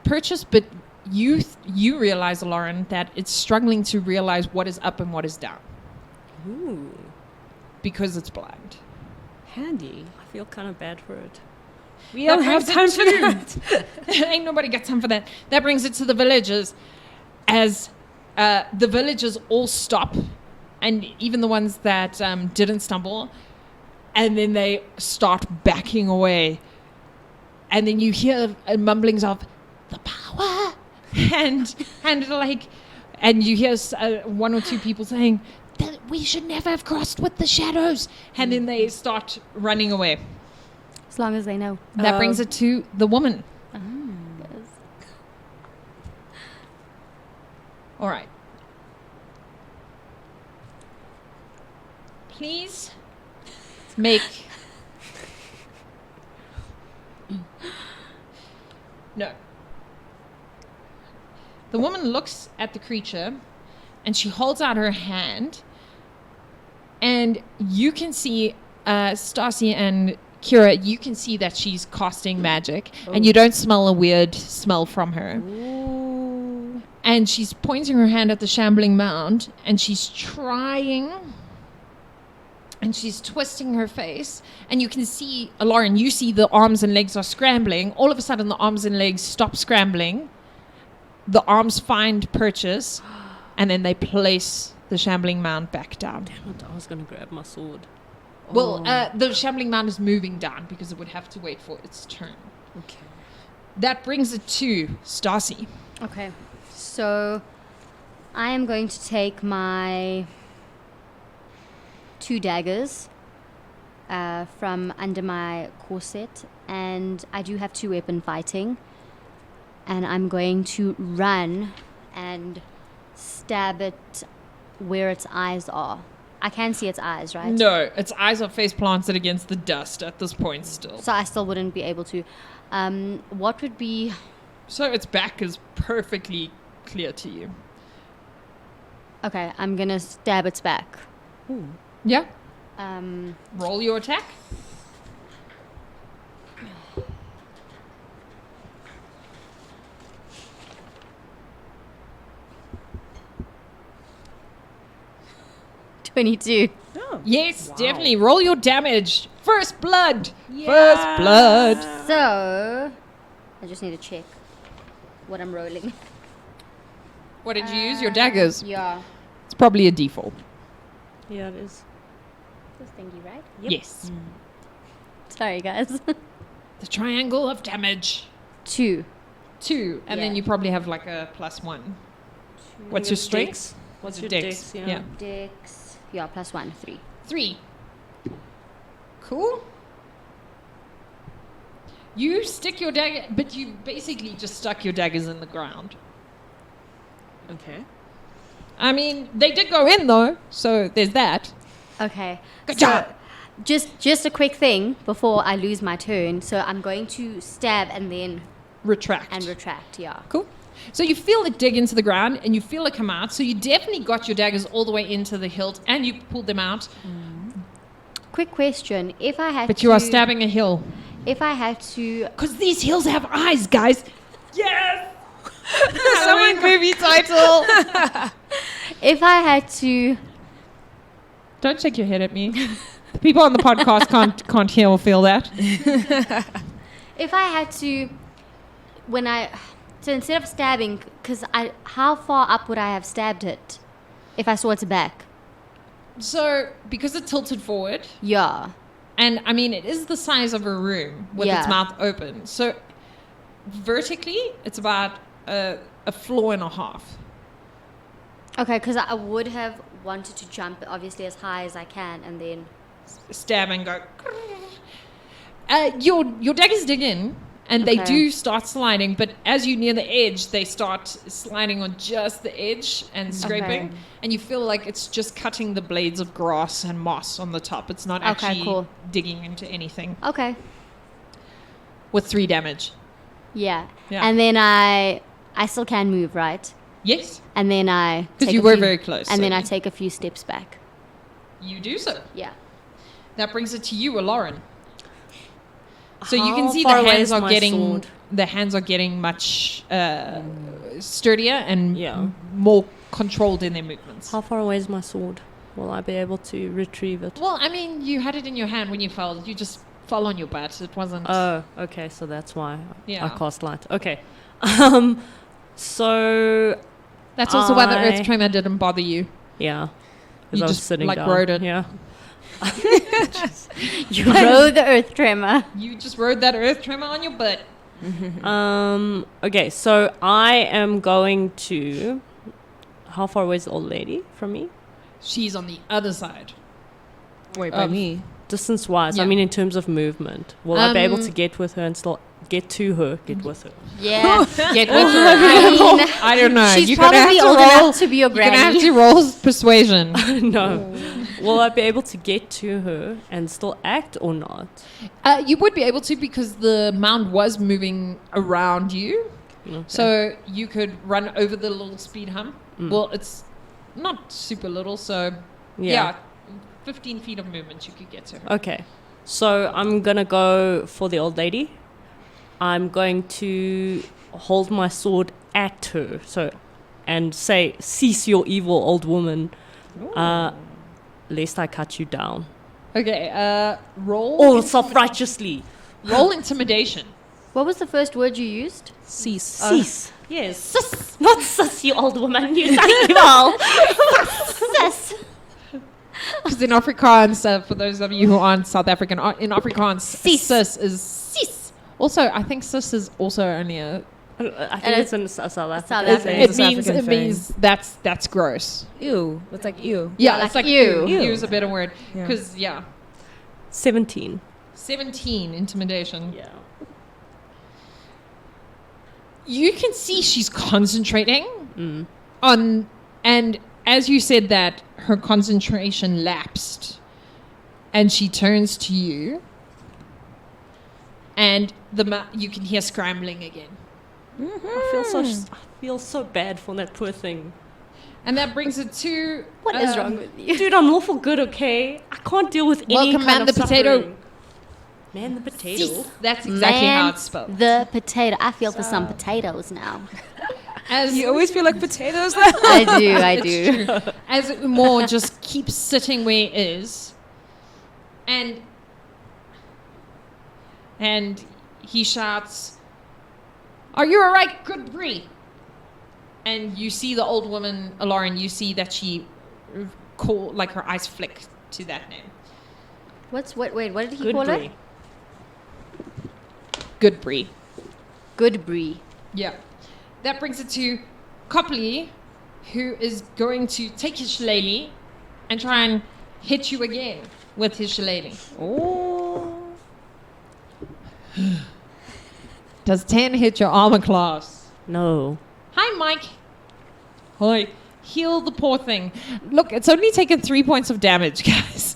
purchase, but you realize, Lauren, that it's struggling to realize what is up and what is down.
Ooh.
Because it's blind.
Handy.
I feel kind of bad for it.
We don't have time for that.
Ain't nobody got time for that. That brings it to the villagers. As the villagers all stop, and even the ones that didn't stumble, and then they start backing away. And then you hear mumblings of the power, and you hear 1 or 2 people saying that we should never have crossed with the shadows, and then they start running away.
As long as they know.
That brings it to the woman. All right. Please make... No. The woman looks at the creature and she holds out her hand, and you can see Stassi and Kira, you can see that she's casting magic, and you don't smell a weird smell from her.
Ooh.
And she's pointing her hand at the Shambling mound, and she's trying, and she's twisting her face, and you can see, Lauren, you see the arms and legs are scrambling. All of a sudden, the arms and legs stop scrambling. The arms find purchase, and then they place the Shambling mound back down.
Damn it, I was going to grab my sword.
Well, the Shambling mound is moving down because it would have to wait for its turn.
Okay.
That brings it to Stassi.
Okay. So I am going to take my 2 daggers from under my corset, and I do have 2 weapon fighting, and I'm going to run and stab it where its eyes are. I can see its eyes, right?
No, its eyes are face planted against the dust at this point still.
So I still wouldn't be able to. What would be...
So its back is perfectly clear to you.
Okay, I'm going to stab its back.
Ooh.
Yeah?
Um,
Roll your attack.
$22.
Oh.
Yes,
Wow.
definitely. Roll your damage. First blood. First blood.
So, I just need to check what I'm rolling.
What did you use? Your daggers.
Yeah.
It's probably a default.
Yeah, it is.
This thingy, right?
Yes.
Sorry, guys.
The triangle of damage.
2.
2. And then
Yeah.
you probably have like a +1. What's your strength?
What's
your
your
dex?
dex? Yeah.
Dex. Yeah, +1, 3.
3. Cool. You stick your dagger, but you basically just stuck your daggers in the ground.
Okay.
I mean, they did go in though, so there's that.
Okay.
Good
So,
job.
Just a quick thing before I lose my turn. So I'm going to stab and then
Retract.
retract. Yeah.
Cool. So you feel it dig into the ground and you feel it come out. So you definitely got your daggers all the way into the hilt and you pulled them out.
Quick question: if I had,
But you are stabbing a hill.
If I had to,
Because these hills have eyes, guys. Yes! Halloween movie title.
if I had to,
Don't shake your head at me. The people on the podcast can't hear or feel that.
if I had to, so instead of stabbing, how far up would I have stabbed it if I saw its back?
So, because it tilted forward,
Yeah.
and I mean, it is the size of a room with
Yeah.
its mouth open. So, vertically, it's about a floor and a half.
Okay, because I would have wanted to jump obviously as high as I can, and then
Stab and go. Your daggers dig in, and they
Okay.
do start sliding. But as you near the edge, they start sliding on just the edge and scraping,
Okay.
and you feel like it's just cutting the blades of grass and moss on the top. It's not
Okay,
actually
cool.
digging into anything.
okay,
With 3 damage.
yeah.
Yeah.
And then I still can move, right?
Yes,
And then I
because
take
you
a
were
few-
very close.
and then
so
I take a few steps back.
you do so.
Yeah.
That brings it to you, Lauren. So you can
How
see
far
the
away
hands
is
are
my
getting
sword?
the hands are getting much sturdier and
Yeah.
more controlled in their movements.
How far away is my sword? Will I be able to retrieve it?
Well, I mean, you had it in your hand when you fell. You just fell on your butt. It wasn't.
Oh, okay, so that's why
Yeah.
I cast light. Okay. So
That's also why the
I-
earth tremor didn't bother you.
yeah. 'Cause
You
I was
just,
sitting
like,
down.
rode it.
Yeah.
You rode the earth tremor.
You just rode that earth tremor on your butt.
Okay, so I am going to. How far away is the old lady from me?
She's on the other side.
Wait, by me.
Distance wise,
Yeah.
I mean in terms of movement. Will I be able to get with her and still get to her? Get with her.
Yeah.
Get with her. I don't know.
She's
You're gonna have
probably
to
old
roll.
enough to be your
You're gonna have
granny.
to roll persuasion.
No. Will I be able to get to her and still act or not?
You would be able to because the mound was moving around you.
Okay.
So you could run over the little speed hump. Well, it's not super little, so yeah, 15 feet of movement you could get to her.
Okay. So I'm going to go for the old lady. I'm going to hold my sword at her. And say, cease your evil old woman, lest I cut you down.
Okay, roll.
Or self-righteously.
Roll intimidation.
What was the first word you used?
Cease.
Cease. Yes. Sus. Not sus, you old woman. You evil.
Sis.
Because in Afrikaans, for those of you who aren't South African, in Afrikaans, sis is sis. Also, I think sis is also only a.
I think it's in South Africa.
South
It,
African.
it
South
means
African
it means that's gross.
Ew. That's like ew.
Yeah,
like
it's like
ew.
ew.
Ew.
Ew is a better word
Yeah.
because
17.
17 intimidation.
Yeah.
You can see she's concentrating on, and as you said that, her concentration lapsed, and she turns to you, and you can hear scrambling again.
I feel so bad for that poor thing.
And that brings it to
What is wrong with you?
Dude, I'm lawful good, okay? I can't deal with any
Welcome,
kind
man,
of
the potato.
suffering. Man, the potato.
Sis. That's exactly how it's spelled.
The potato. I feel for some potatoes now.
As
You always feel like potatoes.
I do.
as Umor just keeps sitting where he is, and and he shouts, "Are you all right, good Bree?" And you see the old woman, Lauren, you see that she her eyes flick to that name.
What did he
Good
call
Brie.
it?
Good Bree.
Good Brie.
Yeah. That brings it to Copley, who is going to take his shillelagh and try and hit you again with his shillelagh.
Oh.
Does 10 hit your armor class?
No.
Hi, Mike. Hi. Heal the poor thing. Look, it's only taken 3 points of damage, guys.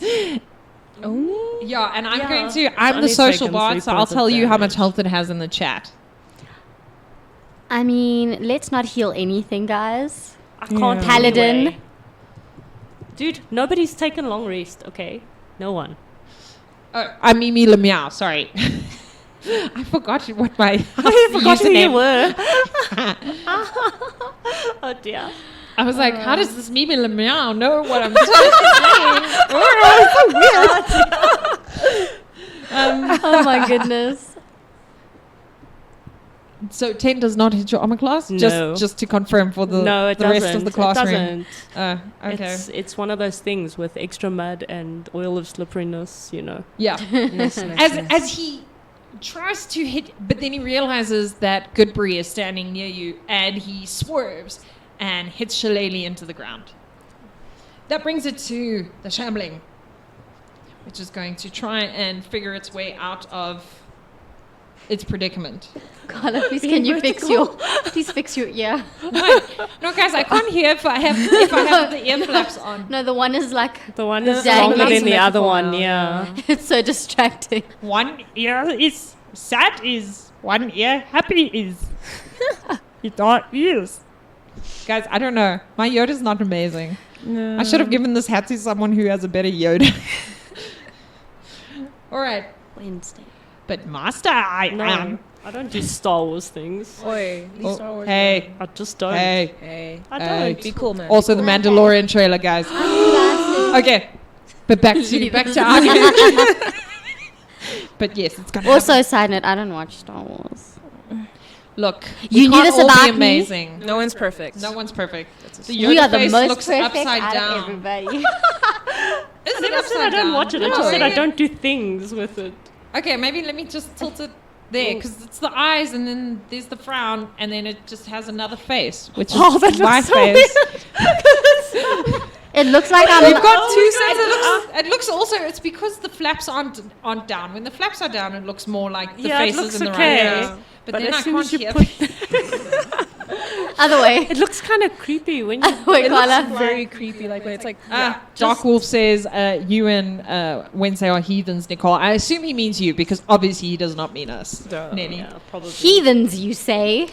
Oh.
Yeah, and I'm
Yeah,
going to...
it's
I'm the
only
social
taken
bot,
3
so I'll
points of
tell you how much
damage.
health it has in the chat.
I mean, let's not heal anything, guys.
I can't.
Yeah.
Paladin.
Anyway. Dude, nobody's taken long rest, okay? No one.
Oh, I'm Mimi Lemeow, sorry. I forgot what my
I forgot who you
username-
were. Oh dear.
I was like, how does this Mimi Lemeow know what I'm saying? Oh,
Oh my goodness.
so 10 does not hit your armor class?
No.
Just to confirm for the,
No, it
the
doesn't.
rest of the classroom.
It doesn't.
Okay.
It's one of those things with extra mud and oil of slipperiness, you know.
Yeah. As he tries to hit, but then he realizes that Goodbury is standing near you, and he swerves and hits Shillelagh into the ground. That brings it to the Shambling, which is going to try and figure its way out of its predicament.
Carla, please can you fix your ear?
No, guys, I can't hear if I have the ear flaps on.
No, the one is like,
The one is
Dang,
stronger
that's
than the other
metaphor
one,
now,
yeah.
it's so distracting.
One ear is sad is, one ear happy is. It not is. Guys, I don't know. My Yoda's not amazing.
No.
I should have given this hat to someone who has a better Yoda. All right.
Wednesday.
But Master, I
No,
am.
I don't do Star Wars things.
Oi, these
Oh,
Star Wars.
hey,
I just don't.
hey.
Hey.
I
Uh,
don't.
Be cool, man.
Also the Mandalorian trailer, guys. Okay. But back to argument. But yes, it's gonna
Also,
happen.
side note, I don't watch Star Wars.
Look,
You
we
knew
can't
this
all
about
be
me?
amazing.
No one's perfect.
No one's perfect. The
We
Yoda
are the
face
most
looks
perfect
upside
out
down.
of everybody.
Is
I
it
never said I
upside
don't
down?
watch it. I
No.
just said I don't do things with it.
Okay, maybe let me just tilt it there, because it's the eyes, and then there's the frown, and then it just has another face, which is
Oh, that
my
looks so
face.
It looks like
You've
I'm.
got two
God.
sides. It looks also. It's because the flaps aren't down. When the flaps are down, it looks more like the
Yeah, it
faces
looks
in the
okay.
right face. But then
as
I
soon
can't
as you
hear.
Other way.
It looks kind of creepy when you.
Wait,
It looks
Carla.
very creepy, like when it's like.
Dark Wolf says you and Wednesday are heathens, Nicole. I assume he means you because obviously he does not mean us,
Duh.
Nenny.
Yeah, probably.
Heathens, you say?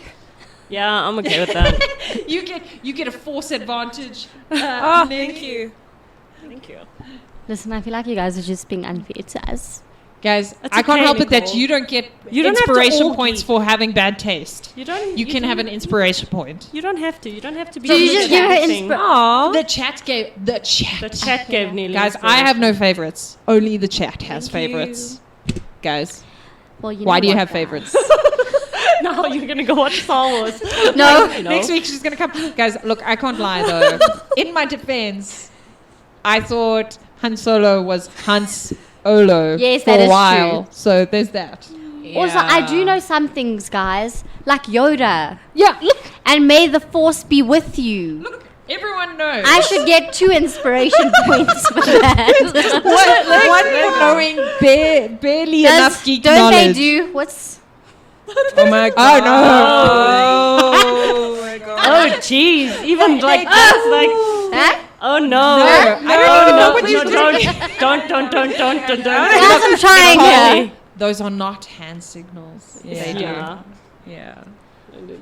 Yeah, I'm okay with that.
You get a force advantage.
Oh,
Nenny.
thank you.
Thank you.
Listen, I feel like you guys are just being unfair to us.
Guys,
It's
I can't
okay,
help it that
Nicole.
you don't get
You don't have to
inspiration
all
points
be-
for having bad taste.
You don't.
You can have an inspiration point.
You don't have to. You don't have to be.
Did you
good
just
at
give her
everything.
inspi-
The chat gave
The chat gave Neely.
Guys, I have no favorites. Only the chat has
Thank you.
favorites. Guys,
Well, you
why
know
do you
what,
have
guys?
favorites?
No, you're gonna go watch Star Wars.
No.
No.
Next week she's gonna come. Guys, look, I can't lie though. In my defense, I thought Han Solo was Hans Olo
Yes,
for
that
a
is
while.
true.
So there's that.
Also, I do know some things, guys. Like Yoda.
Yeah, look,
And may the force be with you.
look. Everyone knows.
I should get 2 inspiration points for that.
One for knowing barely
Does-
enough geek
don't
knowledge.
they do? What's.
Oh my
Oh
god.
no!
Oh my god.
Oh jeez, even like that's like.
Huh?
Oh no!
No, I don't even know what you're doing.
Don't.
Guys, I'm trying here.
Those are not hand signals. They do.
Yeah.
Yeah.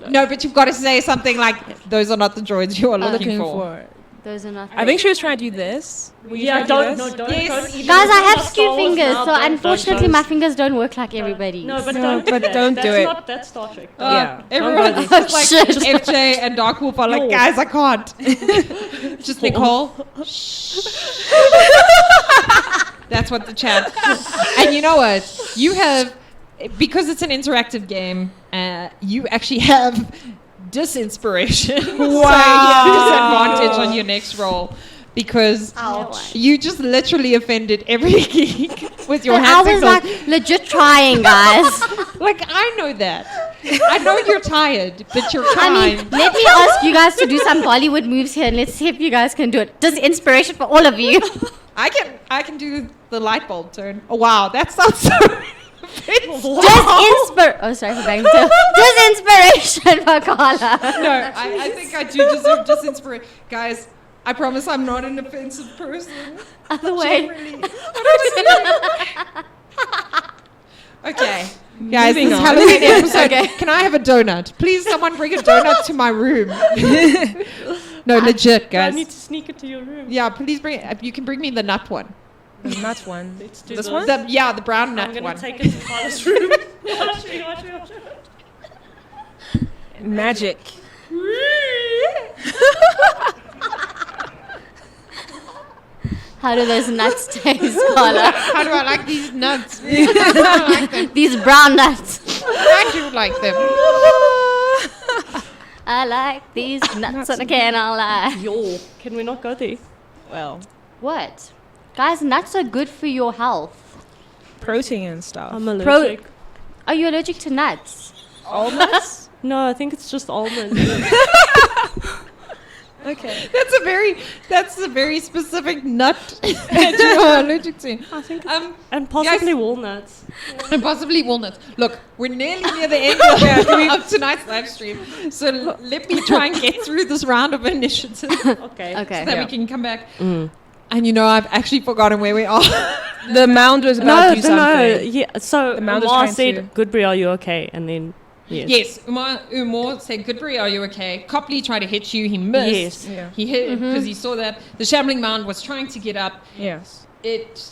No, but you've got to say something like, "Those are not the droids you are looking for."
Those are not.
I think she was trying to do this. Were you
Yeah,
trying to do
don't.
this?
No, don't.
Yes.
don't even
Guys, I
talk
have
about
skew
Star Wars
fingers,
now.
so
Don't,
unfortunately
don't.
my fingers don't work like everybody's.
No, but
No,
don't.
but
that.
don't do
That's
it.
Not, that's Star Trek.
Yeah.
Everyone
Don't
is
do
just like
Shit.
FJ and Dark Wolf are like,
No.
guys, I can't. Just Nicole. That's what the chat. And you know what? You have because it's an interactive game, you actually have disinspiration. So you have disadvantage on your next roll because you just literally offended every geek with your
And
hand
I was
signals.
like legit trying, guys.
Like, I know that. I know you're tired, but you're
I
kind.
mean, let me ask you guys to do some Bollywood moves here, and let's see if you guys can do it. Just inspiration for all of you.
I can do the light bulb turn. Oh wow, that sounds so.
Oh, sorry for banging. Just inspiration for Carla.
No, I think I do deserve disinspiration. Guys, I promise I'm not an offensive person.
Other way.
Generally. Okay. Guys,
Moving
this
on.
Halloween episode.
Okay.
Can I have a donut? Please, someone bring a donut to my room. No, legit,
I
guys.
need to sneak into your room.
Yeah, please bring it. You can bring me the nut one.
The nut one.
Let's do
This
those.
one?
The brown
I'm
nut
going
one.
to take it to Carla's room. Watch me.
Magic.
How do those nuts taste, Carla?
How do I like these nuts? I don't like them.
These brown nuts.
I do like them.
I like these nuts, and I cannot lie.
Yo, can we not go there?
Well,
What? Guys, nuts are good for your health.
protein and stuff.
I'm allergic.
Are you allergic to nuts?
All nuts?
No, I think it's just almonds.
Okay.
That's a very specific nut that you're allergic to.
I think
And
possibly walnuts.
and possibly walnuts. Look, we're nearly near the end of tonight's live stream. So let me try and get through this round of initiative so
Okay.
Okay.
that we can come back. And I've actually forgotten where we are.
The mound was about to do something.
Yeah. So
The mound was
Umar
trying
said,
to-
"Goodberry, are you okay?" And then
Yes, Umar said, Goodberry, are you okay? Copley tried to hit you. He missed.
Yes.
Yeah.
He hit because he saw that. The Shambling Mound was trying to get up.
Yes.
It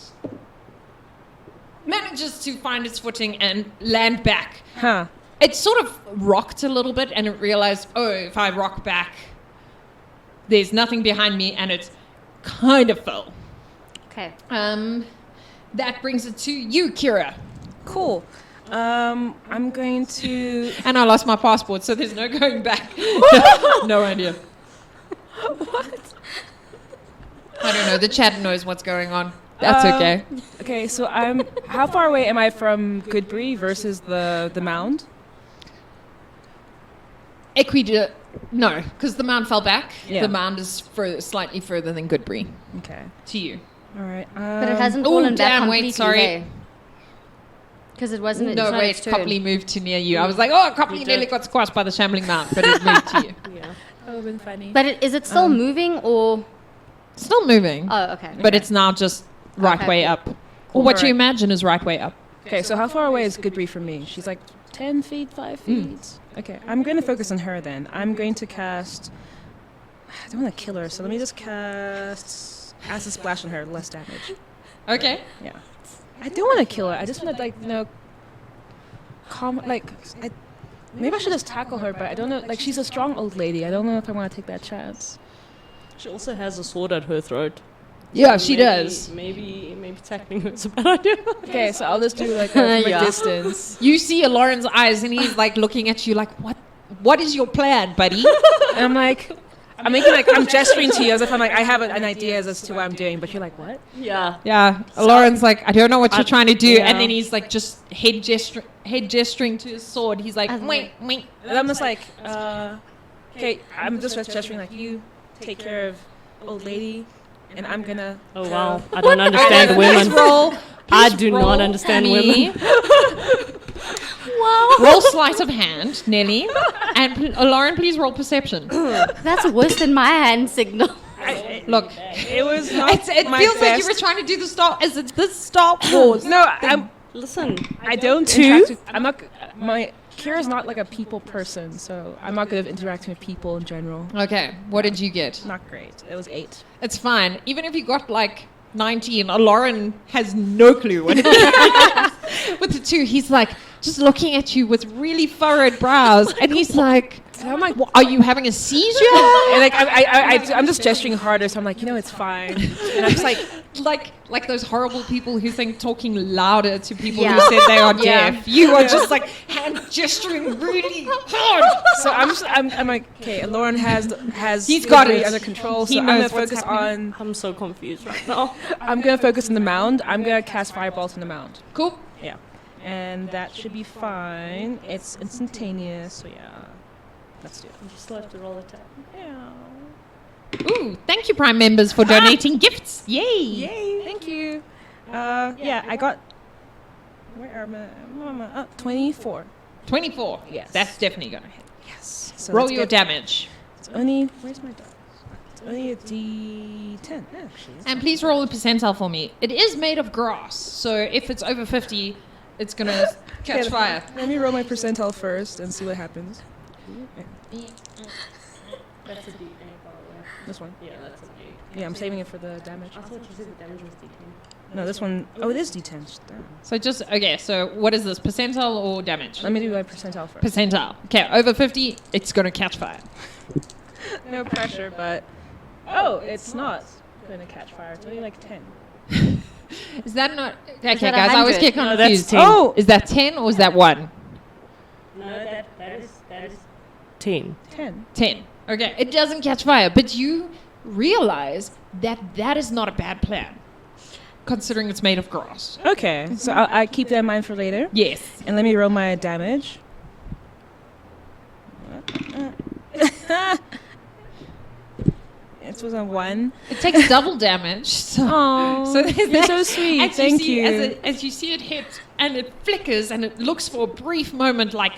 manages to find its footing and land back.
Huh.
It sort of rocked a little bit and it realized, oh, if I rock back, there's nothing behind me, and it kind of fell.
Okay.
That brings it to you, Kira.
Cool. I'm going to.
And I lost my passport, so there's no going back. No idea.
What?
I don't know. The chat knows what's going on. That's okay.
Okay, so How far away am I from Goodberry versus the mound?
No, because the mound fell back.
Yeah.
The mound is slightly further than Goodberry
Okay.
to you.
All right.
But it hasn't
oh,
fallen back
damn, wait,
completely.
sorry.
Because it wasn't.
No,
it's not
wait,
its turn.
Copley moved to near you. I was like, oh, Copley nearly got squashed by the Shambling Mound, but it moved to you.
yeah.
That would have been funny.
But is it still moving or?
Still moving,
Oh, okay.
but it's now just right
Okay,
way
cool.
up. Or what you
Alright.
imagine is right way up.
Okay, so how far away is Goodberry from me? She's like 10 feet, 5 feet. Okay, I'm going to focus on her then. I'm going to cast. I don't want to kill her, so let me just cast Acid Splash on her, less damage.
Okay.
Yeah. I don't want to kill her. I just want to, maybe I should just tackle her, but I don't know. Like, she's a strong old lady. I don't know if I want to take that chance.
She also has a sword at her throat.
Yeah, she
Maybe-
does.
Maybe tackling her is a bad idea.
Okay, so I'll just do like from a
Yeah.
distance.
You see Lauren's eyes, and he's like looking at you like, what is your plan, buddy?
And I'm like, I'm gesturing to you as if I'm like, I have an idea as to what I'm doing, but you're like, what?
Yeah.
Yeah, Lauren's like, I don't know what you're trying to do.
yeah.
And then he's like just head gesturing to his sword. He's like,
As
wait.
And I'm just like, okay, I'm just gesturing like, you take care of old lady, and I'm gonna.
Oh
go."
wow. I don't understand women. I do not understand women.
Wow.
Roll sleight of hand, Nelly. And Lauren, please roll perception.
That's worse than my hand signal.
Look,
It was not
it
my
feels like
best.
you were trying to do the Star. Is it the Star Wars?
No,
Listen.
I don't. Interact with, I'm not. Kira's not like a people person, so I'm not good at interacting with people in general.
Okay, what did you get?
Not great. It was 8.
It's fine. Even if you got like 19, Lauren has no clue what it is. With the 2, he's like just looking at you with really furrowed brows, and he's like,
And I'm like,
"What, are you having a seizure?"
and like I'm just gesturing harder, so I'm like, it's fine. And I'm just like,
like those horrible people who think talking louder to people
Yeah.
who said they are
Yeah.
deaf. You are just like hand gesturing really hard.
So I'm like, okay, Lauren has
He's got
Vid
it.
under control.
He
So I'm
knows
gonna
what's
focus
happening.
on.
I'm so confused right now.
I'm gonna focus on the mound. I'm gonna cast fireballs on the mound.
Cool.
Yeah, and that should be fine. It's instantaneous. So yeah, let's do it.
You still have to roll attack.
Yeah.
Ooh, thank you, Prime members, for donating gifts. Yay.
Yay! Thank you. Yeah, I got. Where are my 24.
24.
Yes.
That's definitely going to hit.
Yes. So
Roll
let's
your
get-
damage.
It's only. Where's my dice? It's only a D10 actually.
And please roll a percentile for me. It is made of grass, so if it's over 50, it's going to catch
Okay,
fire.
Let me roll my percentile first and see what happens.
That's a D8, by the way.
This one.
Yeah, that's a D8.
Yeah, I'm saving it for the damage.
I thought you said the damage was D10.
No, this one. Oh, it is D10. Damn.
So just, okay, so what is this, percentile or damage?
Let me do my percentile first.
Percentile. Okay, over 50, it's going to catch fire.
No pressure, but. Oh, it's not going to catch fire. It's only like 10.
Is that not... Okay,
that
guys, I always
100?
get
No, that's
confused.
10.
Oh!
Is that 10 or is that 1?
No, that is 10.
10.
10. Okay, it doesn't catch fire, but you realize that that is not a bad plan, considering it's made of grass.
Okay, so I keep that in mind for later.
Yes.
And let me roll my damage. It was a 1.
It takes double damage. So,
Oh,
so there's
you're
that.
so sweet.
As
Thank
see,
you.
As you see it hit, and it flickers, and it looks for a brief moment like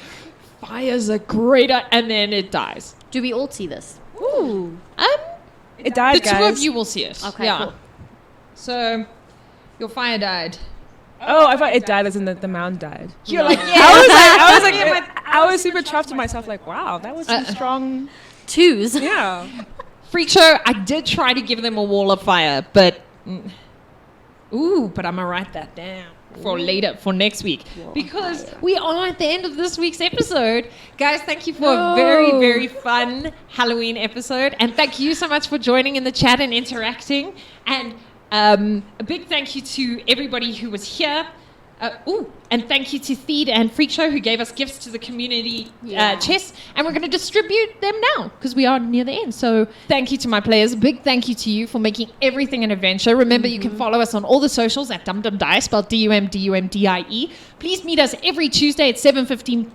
fires are greater, and then it dies.
Do we all see this?
Ooh.
Um,
It died,
the two
guys.
of you will see it.
Okay,
yeah.
cool.
So, your fire died.
Oh, I thought it died as in the mound died.
You're like, yeah.
I was super chuffed with myself. Like, wow, that was some strong.
Twos.
Yeah.
Freak show. I did try to give them a wall of fire, but but I'm gonna write that down for later, for next week, because we are at the end of this week's episode. Guys, thank you for a very, very fun Halloween episode, and thank you so much for joining in the chat and interacting. And a big thank you to everybody who was here. And thank you to Theed and Freak Show who gave us gifts to the community chest. And we're going to distribute them now because we are near the end. So thank you to my players. Big thank you to you for making everything an adventure. Remember, you can follow us on all the socials at Dum Dum Die, spelled DUMDUMDIE. Please meet us every Tuesday at 7:15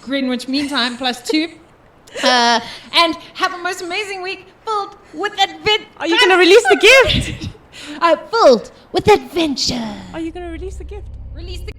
Greenwich Mean Time +2. And have a most amazing week filled with adventure.
Are you going to release the gift?
Filled with adventure.
Are you going to release the gift?
Release the